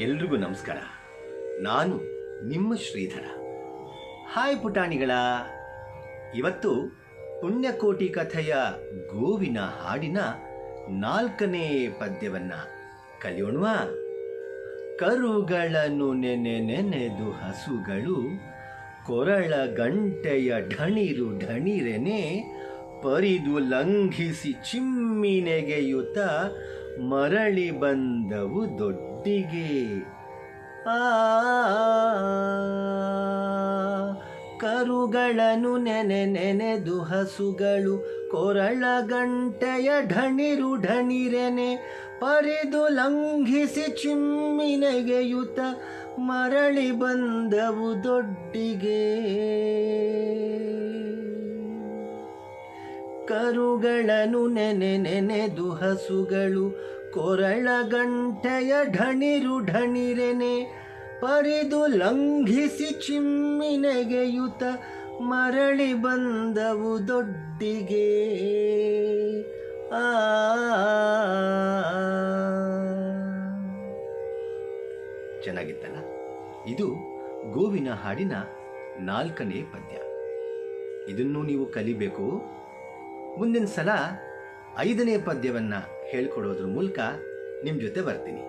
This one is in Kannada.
ಎಲ್ರಿಗೂ ನಮಸ್ಕಾರ. ನಾನು ನಿಮ್ಮ ಶ್ರೀಧರ. ಹಾಯ್ ಪುಟಾಣಿಗಳ. ಇವತ್ತು ಪುಣ್ಯಕೋಟಿ ಕಥೆಯ ಗೋವಿನ ಹಾಡಿನ 4ನೇ ಪದ್ಯವನ್ನ ಕಲಿಯೋಣವಾ? ಕರುಗಳನ್ನು ನೆನೆದು ಹಸುಗಳು ಕೊರಳ ಗಂಟೆಯ ಢಣಿರು ಢಣಿರೆನೆ ಪರಿದು ಲಂಘಿಸಿ ಚಿಮ್ಮಿನೆಗೆಯುತ್ತ ಮರಳಿ ಬಂದವು ದೊಡ್ಡಿಗೆ. ಕರುಗಳನ್ನು ನೆನೆದು ಹಸುಗಳು ಕೊರಳ ಗಂಟೆಯ ಢಣಿರು ಢಣಿರೆನೆ ಪರಿದು ಲಂಘಿಸಿ ಚಿಮ್ಮಿನೆಗೆಯುತ್ತ ಮರಳಿ ಬಂದವು ದೊಡ್ಡಿಗೆ. ಕರುಗಳನ್ನು ನೆನೆದು ಹಸುಗಳು ಕೊರಳ ಗಂಟೆಯ ಢಣಿರು ಢಣಿರೆನೆ ಪರಿದು ಲಂಘಿಸಿ ಚಿಮ್ಮಿನೆಗೆಯುತ ಮರಳಿ ಬಂದವು ದೊಡ್ಡಿಗೆ. ಚೆನ್ನಾಗಿತ್ತಲ್ಲ? ಇದು ಗೋವಿನ ಹಾಡಿನ 4ನೇ ಪದ್ಯ. ಇದನ್ನು ನೀವು ಕಲಿಬೇಕು. ಮುಂದಿನ ಸಲ 5ನೇ ಪದ್ಯವನ್ನ ಹೇಳ್ಕೊಡೋದ್ರ ಮೂಲಕ ನಿಮ್ಮ ಜೊತೆ ಬರ್ತೀನಿ.